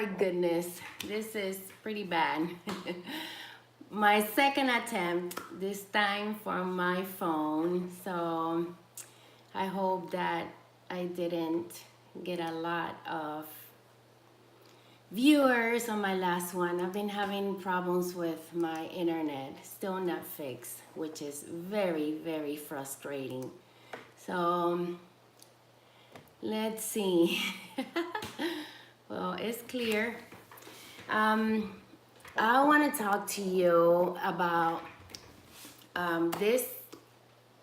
my goodness, this is pretty bad. My second attempt, this time for my phone. So I hope that I didn't get a lot of viewers on my last one. I've been having problems with my internet, still not fixed, which is very, very frustrating. So let's see. Well, it's clear. I want to talk to you about this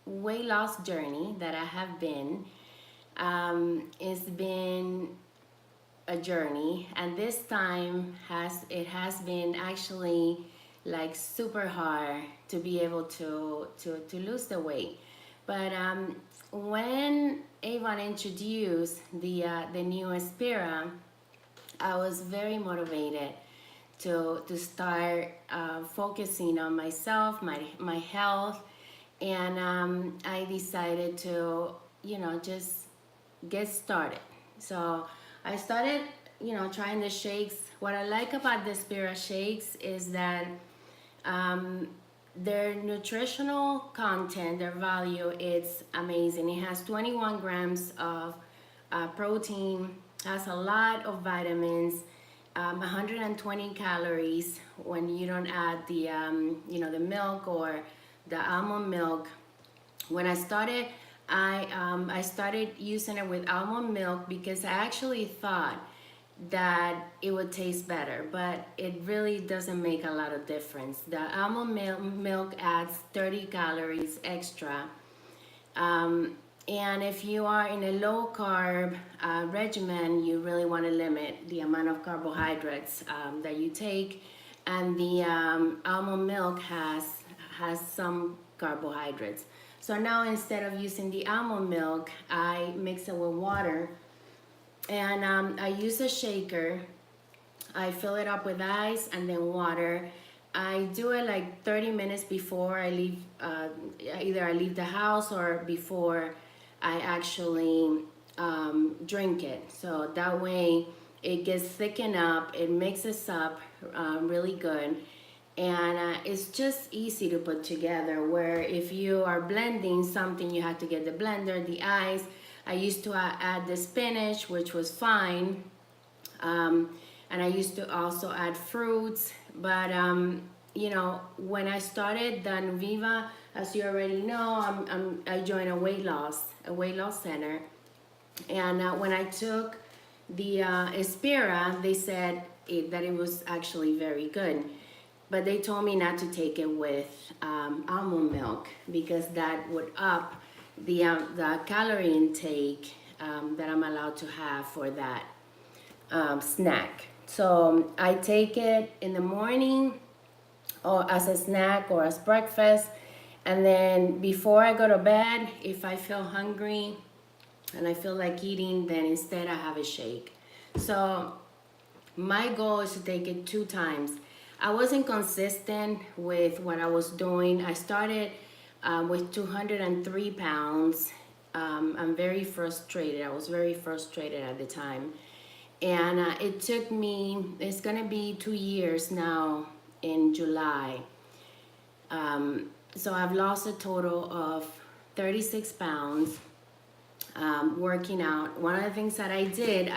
weight loss journey that I have been. It's been a journey, and this time has been actually like super hard to be able to lose the weight. But when Avon introduced the new Aspira, I was very motivated to start focusing on myself, my health, and I decided to just get started. So I started trying the shakes. What I like about the Aspira shakes is that their nutritional content, their value, it's amazing. It has 21 grams of protein, has a lot of vitamins, 120 calories when you don't add the the milk or the almond milk. When I started, I started using it with almond milk because I actually thought that it would taste better, but it really doesn't make a lot of difference. The almond milk adds 30 calories extra. And if you are in a low carb regimen, you really want to limit the amount of carbohydrates that you take. And the almond milk has some carbohydrates. So now instead of using the almond milk, I mix it with water, and I use a shaker. I fill it up with ice and then water. I do it like 30 minutes before I leave, either I leave the house or before I actually drink it. So that way it gets thickened up, it mixes up really good. And it's just easy to put together, where if you are blending something, you have to get the blender, the ice. I used to add the spinach, which was fine. And I used to also add fruits. But, when I started the Nuviva, as you already know, I joined a weight loss center. And when I took the Aspira, they said that it was actually very good. But they told me not to take it with almond milk because that would up the calorie intake that I'm allowed to have for that snack. So I take it in the morning or as a snack or as breakfast. And then before I go to bed, if I feel hungry and I feel like eating, then instead I have a shake. So my goal is to take it 2 times. I wasn't consistent with what I was doing. I started with 203 pounds. I'm very frustrated. I was very frustrated at the time. And it took me, it's gonna be 2 years now in July. So I've lost a total of 36 pounds working out. One of the things that I did,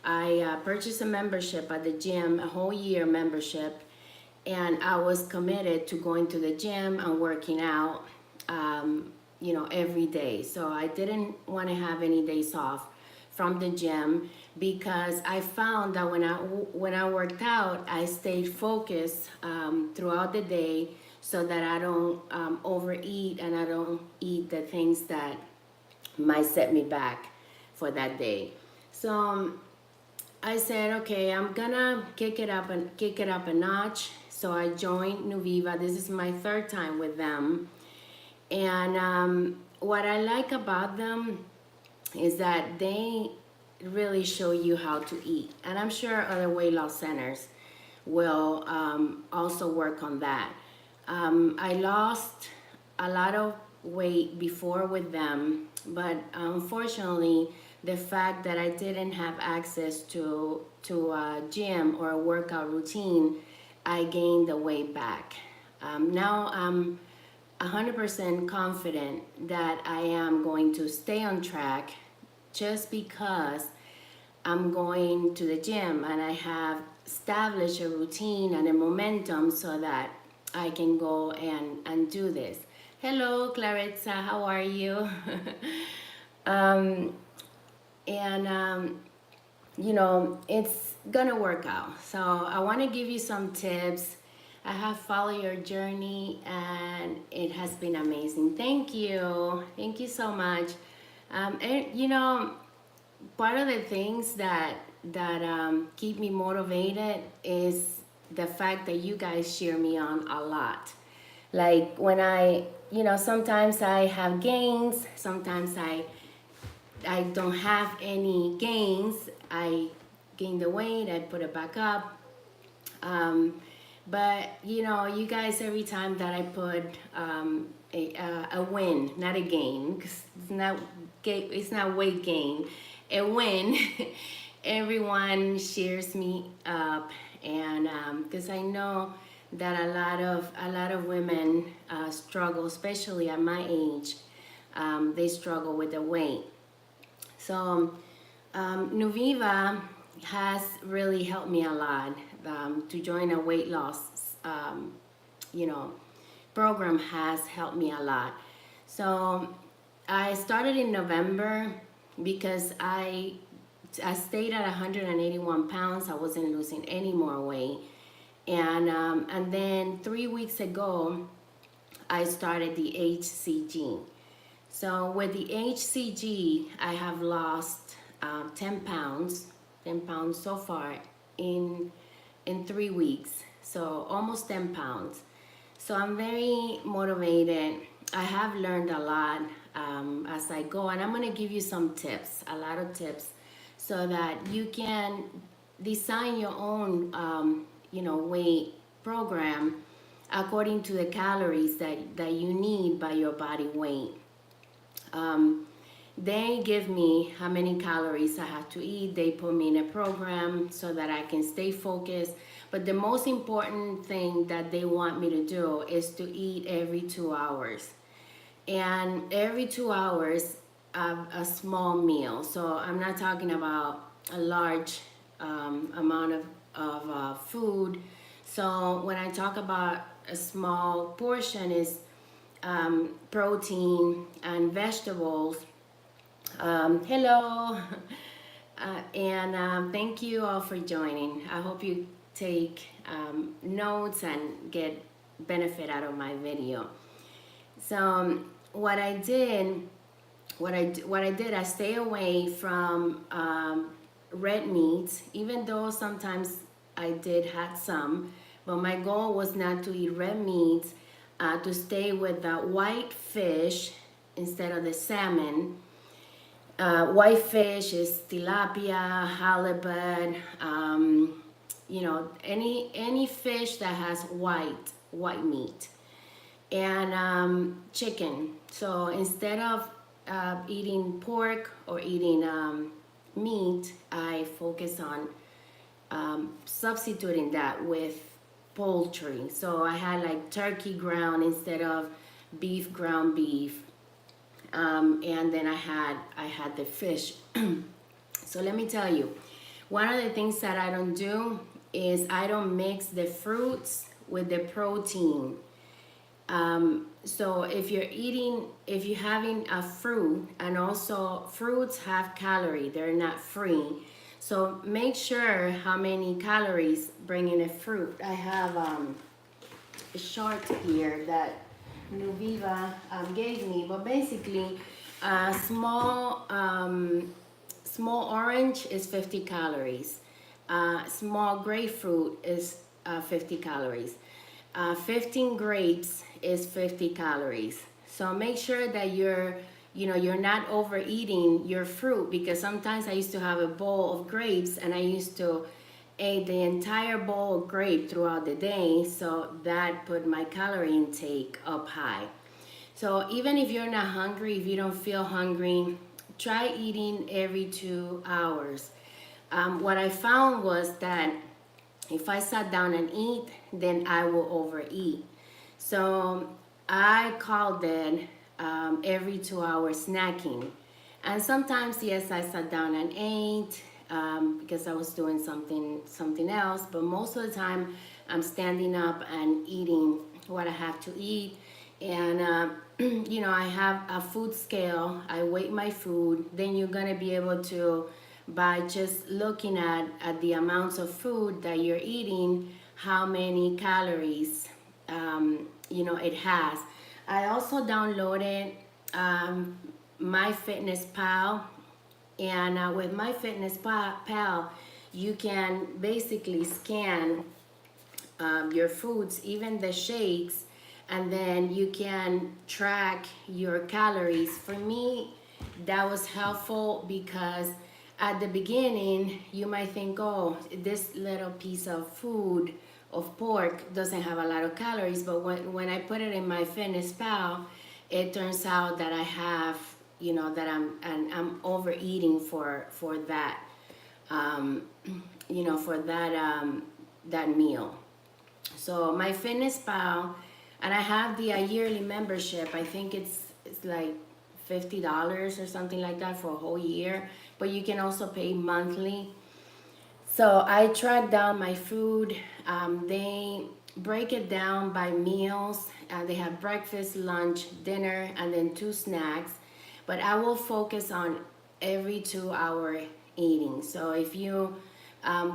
I purchased a membership at the gym, a whole year membership, and I was committed to going to the gym and working out, every day. So I didn't want to have any days off from the gym because I found that when I worked out, I stayed focused throughout the day so that I don't overeat and I don't eat the things that might set me back for that day. So I said, okay, I'm gonna kick it up a notch. So I joined Nuviva. This is my 3rd time with them. And what I like about them is that they really show you how to eat. And I'm sure other weight loss centers will also work on that. I lost a lot of weight before with them, but unfortunately, the fact that I didn't have access to a gym or a workout routine, I gained the weight back. Now I'm 100% confident that I am going to stay on track just because I'm going to the gym and I have established a routine and a momentum so that I can go and do this. Hello, Clarissa, how are you? um, and you know, it's gonna work out. So I want to give you some tips. I have followed your journey and it has been amazing. Thank you so much. And you know, part of the things that keep me motivated is the fact that you guys cheer me on a lot. Like when you know, sometimes I have gains, sometimes I don't have any gains. I gain the weight, I put it back up. But you know, you guys, every time that I put a win, not a gain, because it's not weight gain, a win, everyone cheers me up, and because I know that a lot of women struggle, especially at my age. They struggle with the weight. So Nuviva has really helped me a lot. To join a weight loss, you know, program has helped me a lot. So I started in November because I stayed at 181 pounds. I wasn't losing any more weight, and then 3 weeks ago, I started the HCG. So with the HCG, I have lost 10 pounds, 10 pounds so far in 3 weeks. So almost 10 pounds. So I'm very motivated. I have learned a lot as I go, and I'm gonna give you some tips, a lot of tips, so that you can design your own, you know, weight program according to the calories that you need by your body weight. They give me how many calories I have to eat. They put me in a program so that I can stay focused. But the most important thing that they want me to do is to eat every 2 hours. And every 2 hours, a small meal. So I'm not talking about a large amount of food. So when I talk about a small portion is protein and vegetables. Hello, and thank you all for joining. I hope you take notes and get benefit out of my video. So what I did, I stay away from red meats, even though sometimes I did have some, but my goal was not to eat red meats, to stay with the white fish instead of the salmon. White fish is tilapia, halibut, you know, any fish that has white meat, and chicken. So instead of eating pork or eating meat, I focus on substituting that with poultry. So I had like turkey ground instead of ground beef. And then I had the fish. So let me tell you, one of the things that I don't do is I don't mix the fruits with the protein. So if you're having a fruit, and also fruits have calorie, they're not free. So make sure how many calories bring in a fruit. I have a chart here that Nuviva gave me, but basically small orange is 50 calories, small grapefruit is 50 calories, 15 grapes is 50 calories. So make sure that you're not overeating your fruit, because sometimes I used to have a bowl of grapes and I used to ate the entire bowl of grape throughout the day, so that put my calorie intake up high. So even if you're not hungry, if you don't feel hungry, try eating every 2 hours. What I found was that if I sat down and eat, then I will overeat. So I called it every 2 hour snacking. And sometimes, yes, I sat down and ate because I was doing something else. But most of the time, I'm standing up and eating what I have to eat. And I have a food scale. I weigh my food. Then you're gonna be able to, by just looking at the amounts of food that you're eating, how many calories it has. I also downloaded MyFitnessPal, and with MyFitnessPal, you can basically scan your foods, even the shakes, and then you can track your calories. For me, that was helpful because at the beginning, you might think, oh, this little piece of food of pork doesn't have a lot of calories, but when I put it in MyFitnessPal, it turns out that I have, that I'm overeating for that, that meal. So MyFitnessPal, and I have the yearly membership. I think it's like $50 or something like that for a whole year, but you can also pay monthly. So I track down my food. They break it down by meals. They have breakfast, lunch, dinner, and then 2 snacks. But I will focus on every 2 hour eating. So if you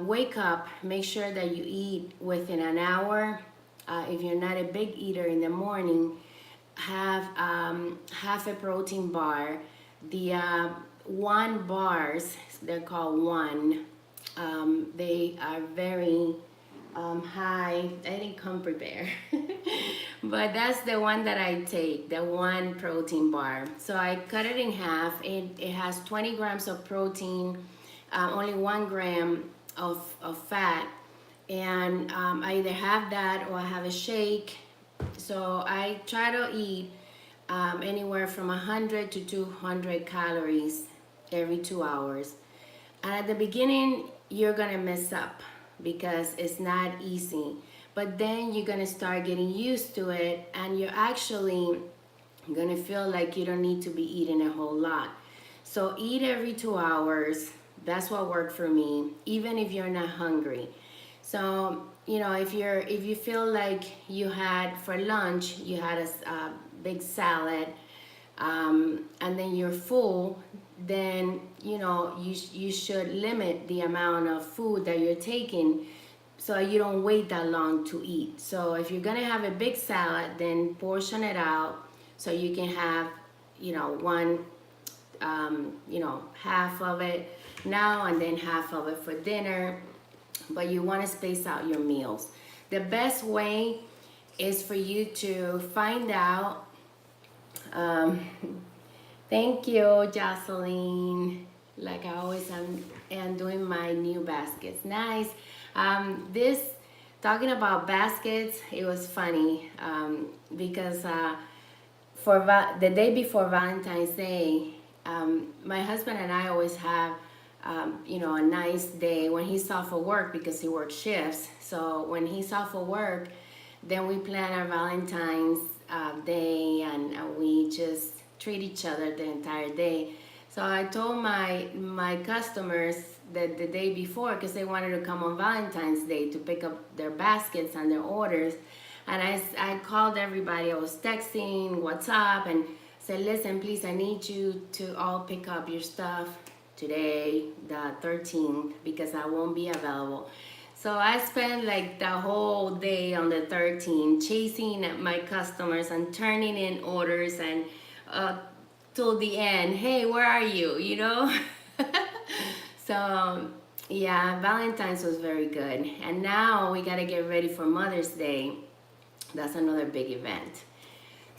wake up, make sure that you eat within an hour. If you're not a big eater in the morning, have half a protein bar. The one bars, they're called one. They are very high. I didn't come prepared, but that's the one that I take, the one protein bar. So I cut it in half. It has 20 grams of protein, only 1 gram of fat, and I either have that or I have a shake. So I try to eat anywhere from 100 to 200 calories every 2 hours. And at the beginning, you're gonna mess up because it's not easy. But then you're gonna start getting used to it, and you're actually gonna feel like you don't need to be eating a whole lot. So eat every 2 hours. That's what worked for me, even if you're not hungry. So if you feel like you had for lunch, you had a big salad, and then you're full, then you should limit the amount of food that you're taking so you don't wait that long to eat. So if you're gonna have a big salad, then portion it out so you can have one, half of it now and then half of it for dinner. But you want to space out your meals. The best way is for you to find out. Thank you, Jocelyn. Like I always am doing my new baskets. Nice. This, talking about baskets, it was funny because for the day before Valentine's Day, my husband and I always have a nice day when he's off for work because he works shifts. So when he's off for work, then we plan our Valentine's Day, and we just treat each other the entire day. So I told my customers that the day before, because they wanted to come on Valentine's Day to pick up their baskets and their orders, and I called everybody. I was texting, WhatsApp, and said, listen, please, I need you to all pick up your stuff today, the 13th, because I won't be available. So I spent like the whole day on the 13th chasing at my customers and turning in orders, and till the end, hey, where are you, So yeah, Valentine's was very good. And now we got to get ready for Mother's Day. That's another big event.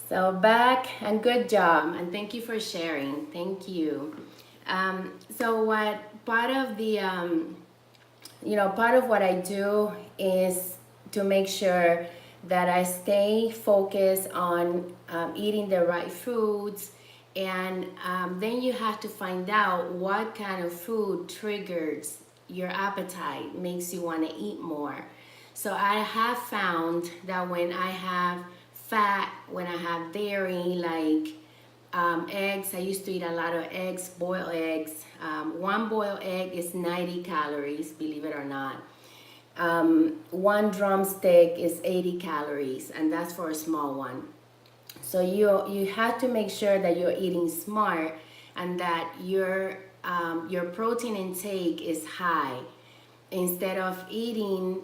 So back, and good job, and thank you for sharing. Thank you. So what part of the part of what I do is to make sure that I stay focused on eating the right foods And then you have to find out what kind of food triggers your appetite, makes you want to eat more. So I have found that when I have fat, when I have dairy, like eggs, I used to eat a lot of eggs, boiled eggs. One boiled egg is 90 calories, believe it or not. One drumstick is 80 calories, and that's for a small one. So you have to make sure that you're eating smart and that your protein intake is high instead of eating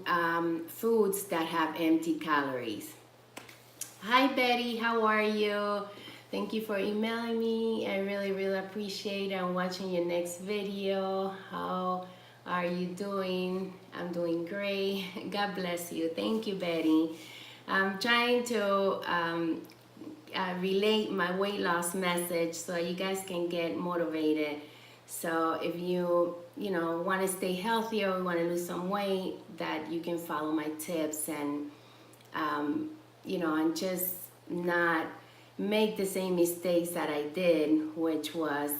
foods that have empty calories. Hi Betty, how are you? Thank you for emailing me. I really appreciate it. I'm watching your next video. How are you doing? I'm doing great. God bless you. Thank you, Betty. I'm trying to relate my weight loss message so you guys can get motivated. So if you know want to stay healthy or want to lose some weight, that you can follow my tips and and just not make the same mistakes that I did, which was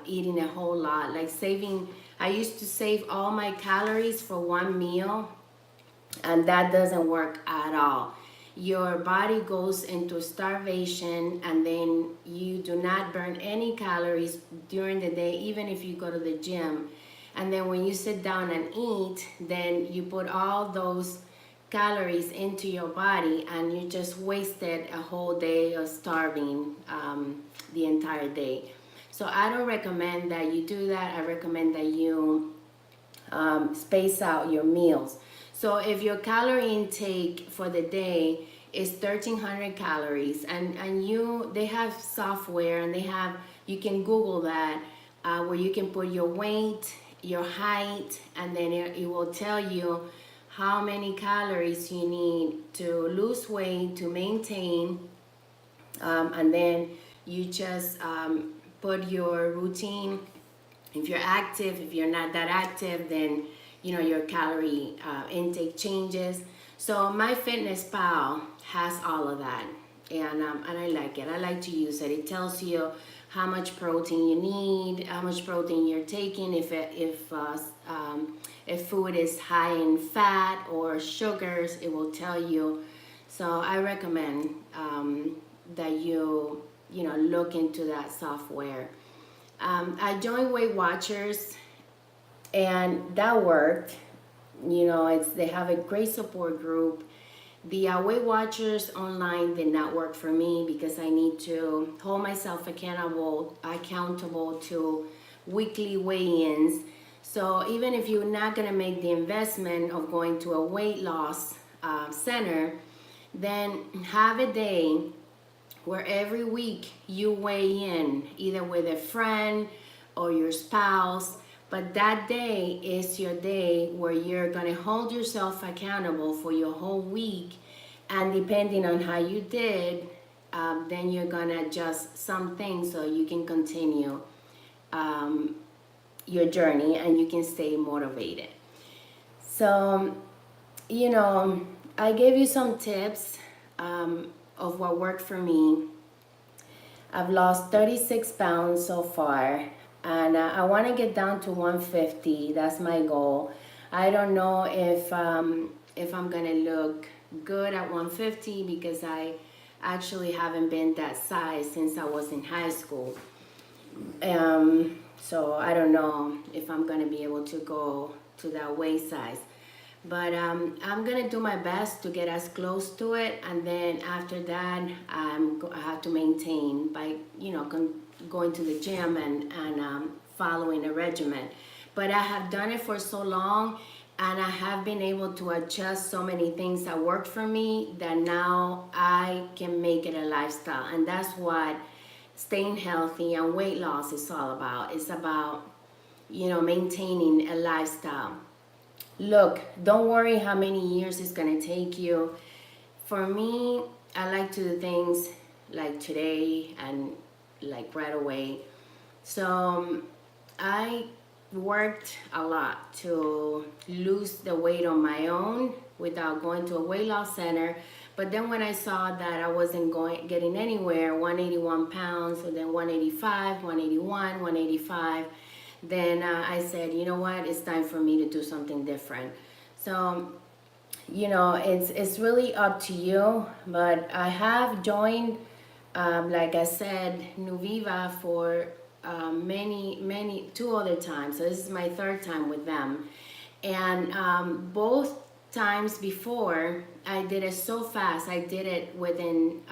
eating a whole lot, like saving. I used to save all my calories for one meal, and that doesn't work at all. Your body goes into starvation, and then you do not burn any calories during the day, even if you go to the gym. And then when you sit down and eat, then you put all those calories into your body, and you just wasted a whole day of starving the entire day. So I don't recommend that you do that. I recommend that you space out your meals. So if your calorie intake for the day is 1,300 calories, and they have software, and you can Google that, where you can put your weight, your height, and then it will tell you how many calories you need to lose weight, to maintain, and then you just put your routine. If you're active, if you're not that active, then your calorie intake changes. So MyFitnessPal has all of that, and I like it. I like to use it. It tells you how much protein you need, how much protein you're taking, if food is high in fat or sugars, it will tell you. So I recommend that you look into that software. I joined Weight Watchers, and that worked. They have a great support group. The Weight Watchers online did not work for me because I need to hold myself accountable to weekly weigh-ins. So even if you're not going to make the investment of going to a weight loss center, then have a day where every week you weigh in, either with a friend or your spouse. But that day is your day where you're going to hold yourself accountable for your whole week. And depending on how you did, then you're going to adjust some things so you can continue your journey and you can stay motivated. So, I gave you some tips of what worked for me. I've lost 36 pounds so far, and I want to get down to 150. That's my goal. I don't know if I'm gonna look good at 150 because I actually haven't been that size since I was in high school. So I don't know if I'm gonna be able to go to that waist size. But I'm gonna do my best to get as close to it, and then after that, I have to maintain by going to the gym and following a regimen. But I have done it for so long, and I have been able to adjust so many things that work for me that now I can make it a lifestyle, and that's what staying healthy and weight loss is all about. It's about maintaining a lifestyle. Look, don't worry how many years it's gonna take you. For me, I like to do things like today and like right away. So I worked a lot to lose the weight on my own without going to a weight loss center. But then when I saw that I wasn't getting anywhere, 181 pounds, so then 185, 181, 185, then I said, you know what, it's time for me to do something different. So, you know, it's really up to you, but I have joined, like I said, Nuviva for two other times. So this is my third time with them. And both times before, I did it so fast. I did it within,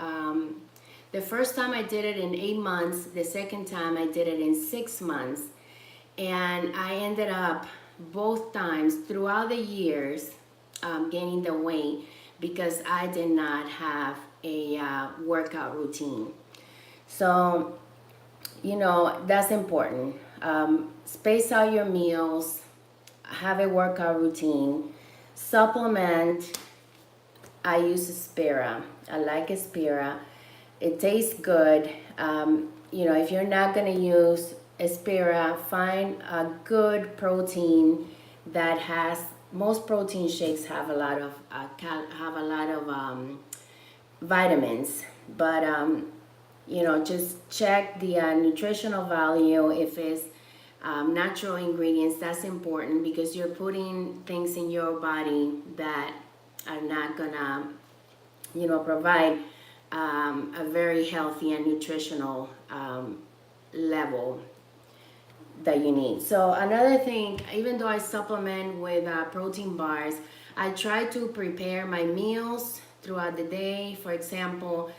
the first time I did it in 8 months. The second time I did it in 6 months. And I ended up both times throughout the years gaining the weight because I did not have a workout routine. So, you know, that's important. Space out your meals, have a workout routine, supplement. I use Aspira. I like Aspira. It tastes good. You know, if you're not going to use Aspira, find a good protein that has. Most protein shakes have a lot of vitamins, but you know, just check the nutritional value. If it's natural ingredients, that's important because you're putting things in your body that are not gonna, you know, provide a very healthy and nutritional level that you need. So another thing, even though I supplement with protein bars, I try to prepare my meals throughout the day. For example,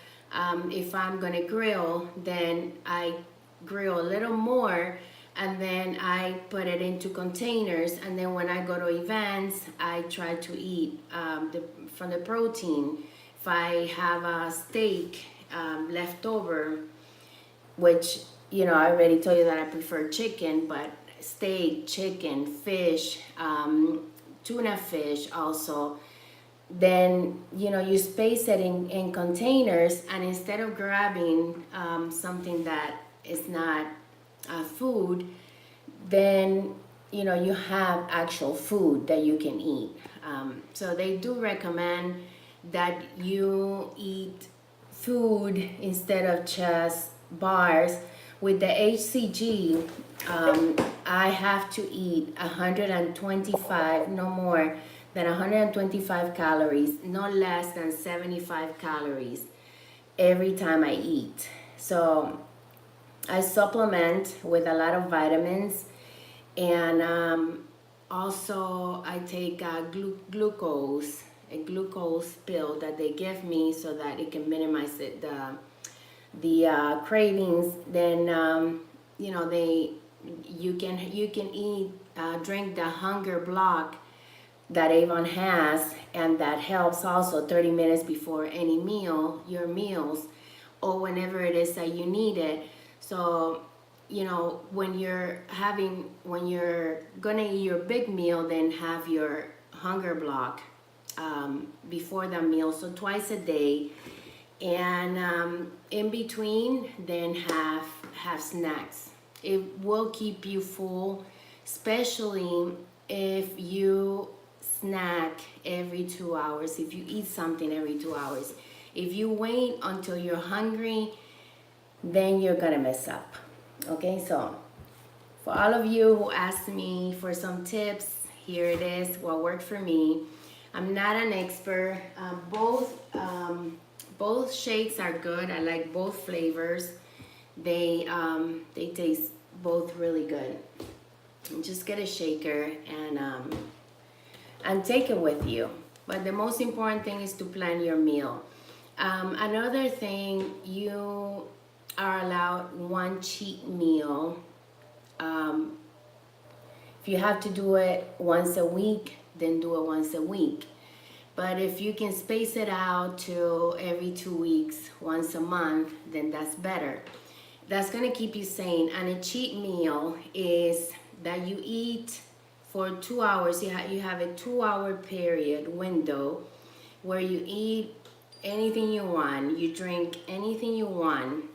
if I'm gonna grill, then I grill a little more and then I put it into containers, and then when I go to events, I try to eat from the protein. If I have a steak left over, which, you know, I already told you that I prefer chicken, but steak, chicken, fish, tuna fish also, then, you know, you space it in containers, and instead of grabbing something that is not food, then, you know, you have actual food that you can eat. So they do recommend that you eat food instead of just bars. With the HCG, I have to eat 125, no more than 125 calories, no less than 75 calories every time I eat. So I supplement with a lot of vitamins, and also I take glucose, a glucose pill that they give me so that it can minimize the cravings. Then you know, you can eat drink the hunger block that Avon has, and that helps also 30 minutes before any meal, your meals, or whenever it is that you need it. So, you know, when you're gonna eat your big meal, then have your hunger block before the meal, so twice a day. And in between, then have snacks. It will keep you full, especially if you snack every 2 hours, if you eat something every 2 hours. If you wait until you're hungry, then you're gonna mess up. Okay, so for all of you who asked me for some tips, here it is, what worked for me. I'm not an expert. Both shakes are good. I like both flavors. They taste both really good. And just get a shaker and take it with you. But the most important thing is to plan your meal. Another thing, you are allowed one cheat meal. If you have to do it once a week, then do it once a week. But if you can space it out to every 2 weeks, once a month, then that's better. That's gonna keep you sane. And a cheat meal is that you eat for 2 hours. You have a 2-hour period window where you eat anything you want, you drink anything you want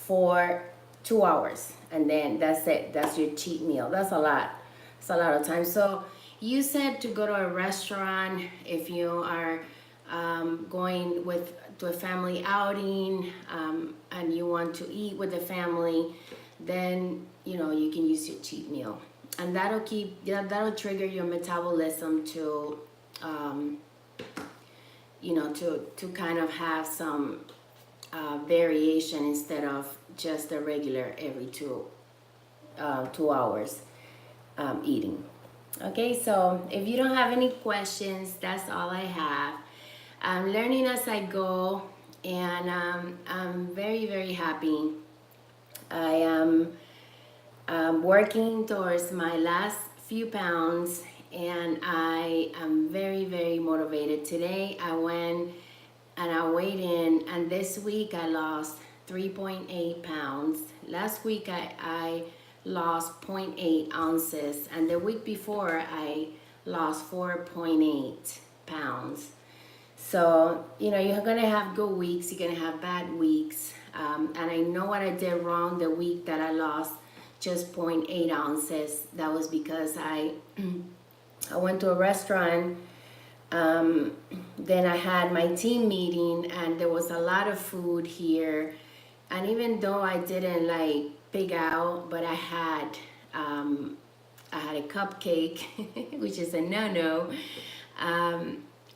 for 2 hours, and then that's it. That's your cheat meal. That's a lot. It's a lot of time. So you said to go to a restaurant if you are going to a family outing, and you want to eat with the family, then you can use your cheat meal, and that'll trigger your metabolism to to kind of have some variation instead of just a regular every 2 hours eating. Okay, so if you don't have any questions, that's all I have. I'm learning as I go, and I'm very, very happy. I am working towards my last few pounds, and I am very, very motivated. Today I went and I weighed in, and this week I lost 3.8 pounds. Last week I lost 0.8 ounces, and the week before I lost 4.8 pounds. So you're gonna have good weeks, you're gonna have bad weeks, and I know what I did wrong the week that I lost just 0.8 ounces. That was because I went to a restaurant, then I had my team meeting, and there was a lot of food here, and even though I didn't like pig out, but I had a cupcake which is a no-no,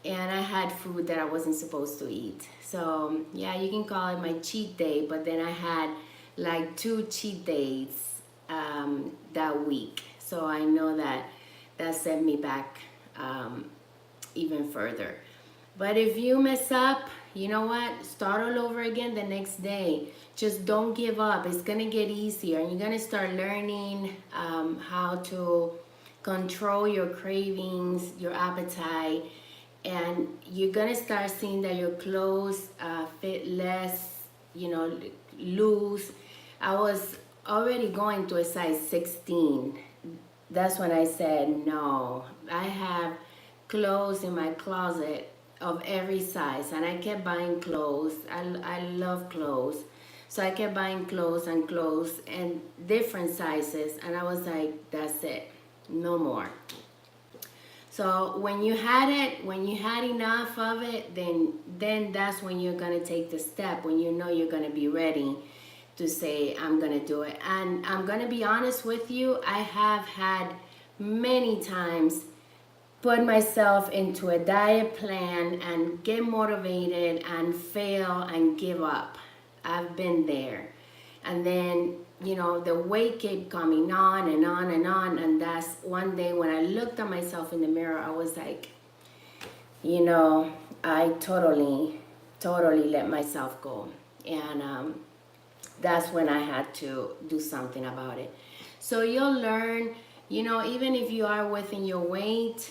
and I had food that I wasn't supposed to eat. So yeah, you can call it my cheat day, but then I had like 2 cheat days that week. So I know that set me back even further. But if you mess up, you know what? Start all over again the next day. Just don't give up. It's gonna get easier, and you're gonna start learning how to control your cravings, your appetite, and you're gonna start seeing that your clothes fit less, loose. I was already going to a size 16. That's when I said no. I have clothes in my closet of every size, and I kept buying clothes. I love clothes, so I kept buying clothes and different sizes, and I was like, that's it, no more. So when you had enough of it, then that's when you're gonna take the step, when you know you're gonna be ready to say, I'm gonna do it. And I'm gonna be honest with you, I have had many times put myself into a diet plan and get motivated and fail and give up. I've been there. And then, the weight kept coming on and on and on. And that's one day when I looked at myself in the mirror, I was like, I totally let myself go. And that's when I had to do something about it. So you'll learn, even if you are within your weight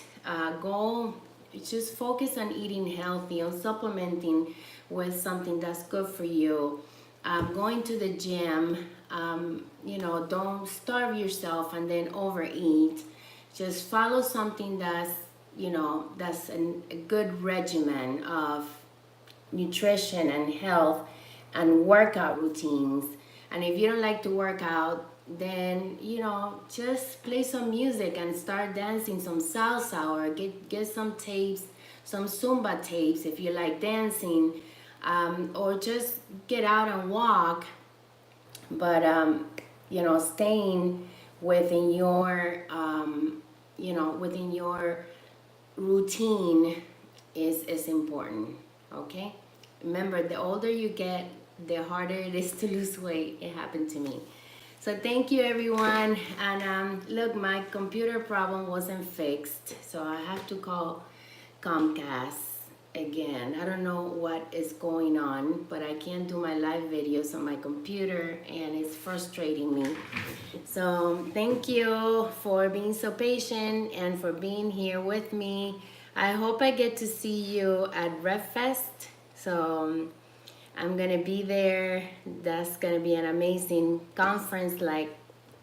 goal, just focus on eating healthy, on supplementing with something that's good for you. Going to the gym, don't starve yourself and then overeat. Just follow something that's a good regimen of nutrition and health and workout routines. And if you don't like to work out, then just play some music and start dancing some salsa, or get some tapes, some Zumba tapes if you like dancing, or just get out and walk. But staying within your within your routine is important. Okay, remember, the older you get, the harder it is to lose weight. It happened to me. So thank you, everyone. And look, my computer problem wasn't fixed, so I have to call Comcast again. I don't know what is going on, but I can't do my live videos on my computer, and it's frustrating me. So thank you for being so patient and for being here with me. I hope I get to see you at RevFest. So I'm gonna be there. That's gonna be an amazing conference, like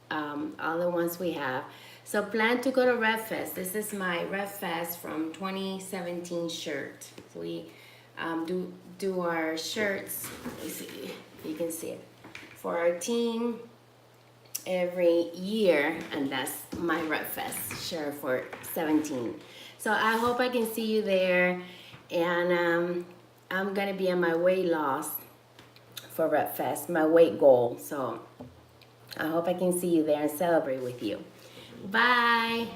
all the ones we have. So plan to go to RevFest. This is my RevFest from 2017 shirt. So we do our shirts. You can see it for our team every year, and that's my RevFest shirt for 17. So I hope I can see you there. and I'm gonna be on my weight loss for Rep Fest, my weight goal. So I hope I can see you there and celebrate with you. Bye.